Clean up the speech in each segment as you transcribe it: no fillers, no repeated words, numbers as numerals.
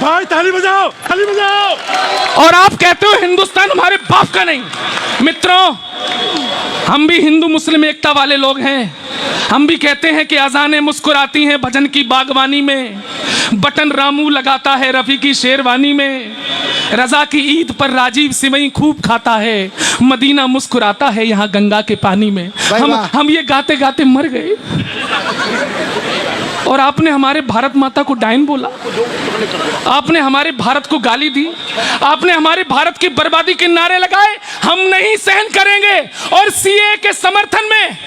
भाई ताली बजाओ, ताली बजाओ। और आप कहते हो हिंदुस्तान हमारे बाप का नहीं। मित्रों, हम भी हिंदू मुस्लिम एकता वाले लोग हैं। हम भी कहते हैं कि अजानें मुस्कुराती हैं भजन की बागवानी में, बटन रामू लगाता है रफ़ी की शेरवानी में, रजा की ईद पर राजीव सिवई खूब खाता है, मदीना मुस्कुराता है यहाँ गंगा के पानी में। हम ये गाते गाते मर गए और आपने हमारे भारत माता को डायन बोला, आपने हमारे भारत को गाली दी, आपने हमारे भारत की बर्बादी के नारे लगाए। हम नहीं सहन करेंगे। और सीए के समर्थन में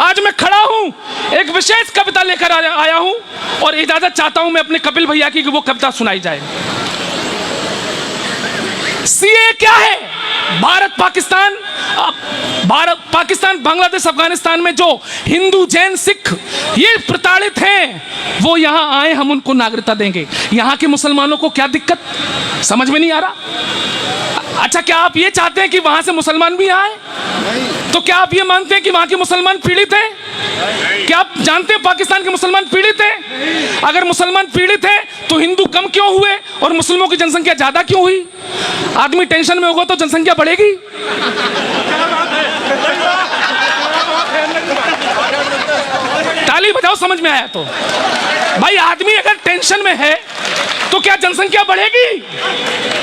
आज मैं खड़ा हूं, एक विशेष कविता लेकर आया हूं और इजाजत चाहता हूं मैं अपने कपिल भैया की कि वो कविता सुनाई जाए। सीए क्या है? भारत पाकिस्तान बांग्लादेश अफगानिस्तान में जो हिंदू जैन सिख ये प्रताड़ित हैं, वो यहां आए, हम उनको नागरिकता देंगे। यहां के मुसलमानों को क्या दिक्कत, समझ में नहीं आ रहा? अच्छा, क्या आप ये चाहते हैं कि वहां से मुसलमान भी आए? तो क्या आप ये मानते हैं कि वहां के मुसलमान पीड़ित हैं? क्या आप जानते हैं पाकिस्तान के मुसलमान पीड़ित हैं? अगर मुसलमान पीड़ित हैं तो हिंदू कम क्यों हुए और मुस्लिमों की जनसंख्या ज्यादा क्यों हुई? आदमी टेंशन में होगा तो जनसंख्या बढ़ेगी। ताली बजाओ, समझ में आया तो। भाई, आदमी अगर टेंशन में है तो क्या जनसंख्या बढ़ेगी?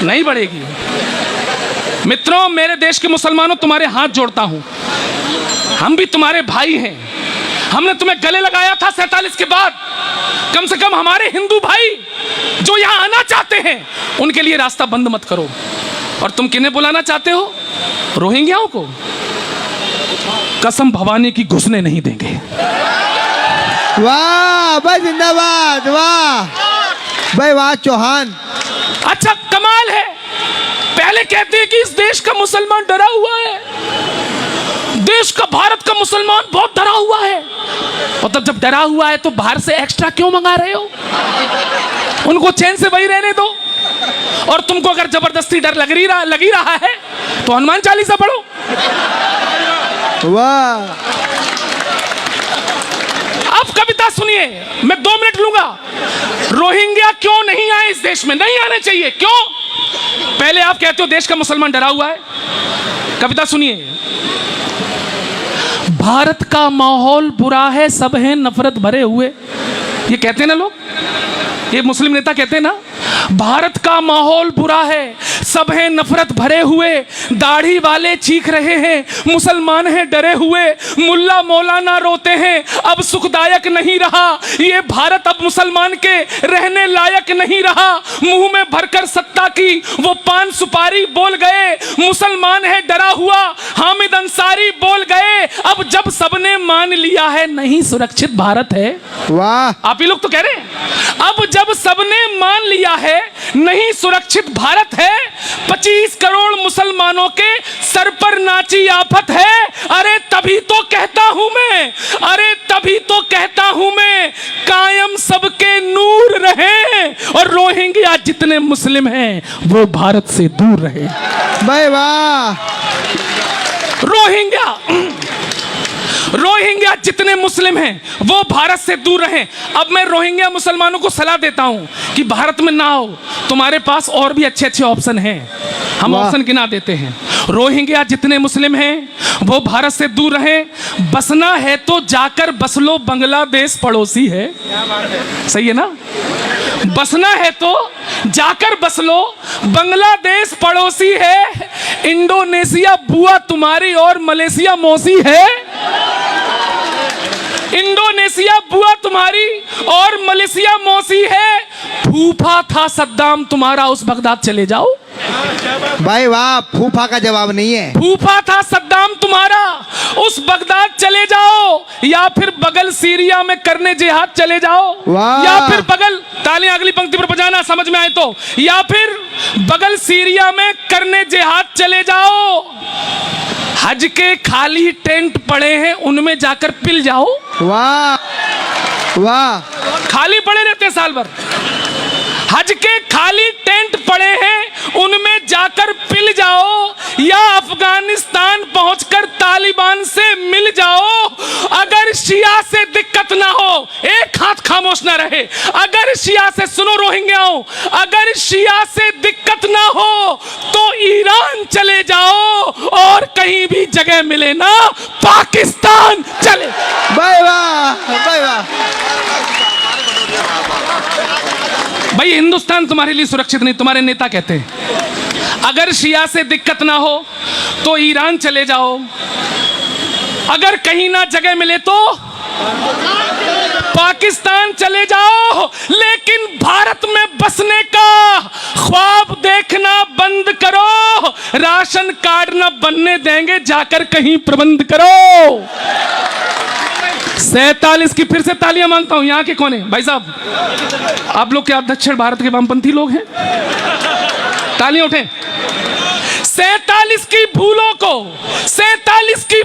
नहीं बढ़ेगी। मित्रों, मेरे देश के मुसलमानों, तुम्हारे हाथ जोड़ता हूं, हम भी तुम्हारे भाई हैं। हमने तुम्हें गले लगाया था 47 के बाद। कम से कम हमारे हिंदू भाई जो यहां आना चाहते हैं उनके लिए रास्ता बंद मत करो। और तुम किन्हें बुलाना चाहते हो? रोहिंग्याओं को? कसम भवानी की घुसने नहीं देंगे। वाह भाई, जिंदाबाद, वाह भाई, वाह चौहान। अच्छा, कमाल है। पहले कहते हैं कि इस देश का मुसलमान डरा हुआ है, देश का भारत का मुसलमान बहुत डरा हुआ है। मतलब जब डरा हुआ है तो बाहर से एक्स्ट्रा क्यों मंगा रहे हो? उनको चैन से वही रहने दो। और तुमको अगर जबरदस्ती डर लगी रहा है तो हनुमान चालीसा पढ़ो। वाह। अब कविता सुनिए, मैं 2 मिनट लूंगा। रोहिंग्या क्यों नहीं आए इस देश में? नहीं आने चाहिए। क्यों? पहले आप कहते हो देश का मुसलमान डरा हुआ है। कविता सुनिए। भारत का माहौल बुरा है, सब हैं नफरत भरे हुए। ये कहते हैं ना लोग, ये मुस्लिम नेता कहते हैं ना, भारत का माहौल बुरा है, सब हैं नफरत भरे हुए, दाढ़ी वाले चीख रहे हैं, मुसलमान हैं डरे हुए, मुल्ला मौलाना रोते हैं, अब सुखदायक नहीं रहा ये भारत, अब मुसलमान के रहने लायक नहीं रहा। मुंह में भरकर सत्ता की वो पान सुपारी बोल गए, मुसलमान है डरा हुआ हामिद अंसारी बोल गए। अब जब सबने मान लिया है नहीं सुरक्षित भारत है। वाह। आप ही लोग तो कह रहे हैं, अब जब सबने मान लिया है नहीं सुरक्षित भारत है, 25 करोड़ मुसलमानों के सर पर नाची आफत है। अरे तभी तो कहता हूं मैं, अरे तभी तो कहता हूं मैं, कायम सबके नूर रहे और रोहिंग्या जितने मुस्लिम हैं वो भारत से दूर रहे। भाई वाह। रोहिंग्या जितने मुस्लिम हैं वो भारत से दूर रहें। अब मैं रोहिंग्या मुसलमानों को सलाह देता हूं कि भारत में ना आओ, तुम्हारे पास और भी अच्छे अच्छे ऑप्शन हैं, हम ऑप्शन गिना देते हैं। रोहिंग्या जितने मुस्लिम हैं वो भारत से दूर रहें। बसना है तो जाकर बस लो, बांग्लादेश पड़ोसी है। सही है ना? बसना है तो जाकर बस लो, बांग्लादेश पड़ोसी है। इंडोनेशिया बुआ तुम्हारी और मलेशिया मौसी है। इंडोनेशिया बुआ तुम्हारी और मलेशिया मौसी है। फूफा था सद्दाम तुम्हारा, उस बगदाद चले जाओ। भाई वाह, फूफा का जवाब नहीं है। फूफा था सद्दाम तुम्हारा, उस बगदाद चले जाओ, या फिर बगल सीरिया में करने जिहाद चले जाओ, या फिर बगल, तालियां अगली पंक्ति पर बजाना समझ में आए तो, या फिर बगल सीरिया में करने जिहाद चले जाओ। हज के खाली टेंट पड़े हैं उनमें जाकर पिल जाओ। वाह वाह। खाली पड़े रहते हैं साल भर, हज के खाली टेंट पड़े हैं उनमें जाकर पिल जाओ या अफगानिस्तान पहुंचकर तालिबान से मिल जाओ। अगर शिया से दिक्कत ना हो, एक हाथ खामोश ना रहे, अगर शिया से, सुनो रोहिंग्याओं, अगर शिया से दिक्कत ना हो तो ईरान चले जाओ और कहीं भी जगह मिले ना पाकिस्तान चले। भाई वाह, भाई वाह। भाई हिंदुस्तान तुम्हारे लिए सुरक्षित नहीं, तुम्हारे नेता कहते हैं अगर शिया से दिक्कत ना हो तो ईरान चले जाओ, अगर कहीं ना जगह मिले तो पाकिस्तान चले जाओ। लेकिन भारत में बसने का ख्वाब देखना बंद करो, राशन कार्ड न बनने देंगे, जाकर कहीं प्रबंध करो। 47 की फिर से तालियां मांगता हूं। यहां के कौन है भाई साहब? आप लोग क्या दक्षिण भारत के वामपंथी लोग हैं? तालियां उठें। 47 की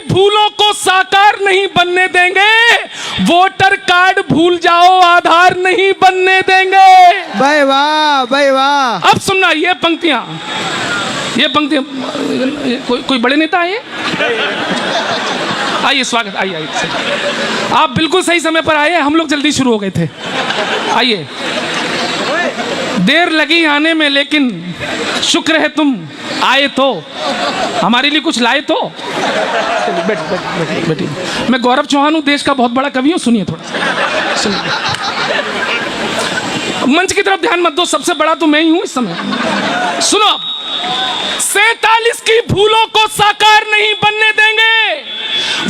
भूलों को साकार नहीं बनने देंगे, वोटर कार्ड भूल जाओ, आधार नहीं बनने देंगे। भाई वाह, भाई वाह। अब सुनना ये पंक्तियां, कोई बड़े नेता आए? आइए, स्वागत, आइए। आप बिल्कुल सही समय पर आए, हम लोग जल्दी शुरू हो गए थे। आइए, देर लगी आने में लेकिन शुक्र है तुम आए तो, हमारे लिए कुछ लाए तो। बैठिए। मैं गौरव चौहान हूं, देश का बहुत बड़ा कवि हूं, सुनिए थोड़ा, सुनिए। मंच की तरफ ध्यान मत दो, सबसे बड़ा तो मैं ही हूं इस समय। सुनो, 47 की भूलों को साकार नहीं बनने देंगे,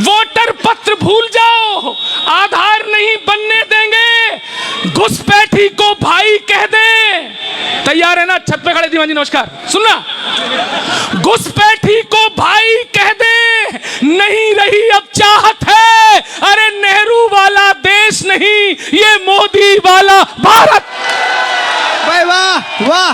वोटर पत्र भूल जाओ, आधार नहीं बनने देंगे, घुसपैठी को भाई कह दे। तैयार है ना? छत पे खड़े दीवान जी, नमस्कार। सुनना, घुसपैठी को भाई कह दे, नहीं रही अब चाहत है, अरे नेहरू वाला देश नहीं, ये मोदी वाला भारत। भाई वाह, वाह।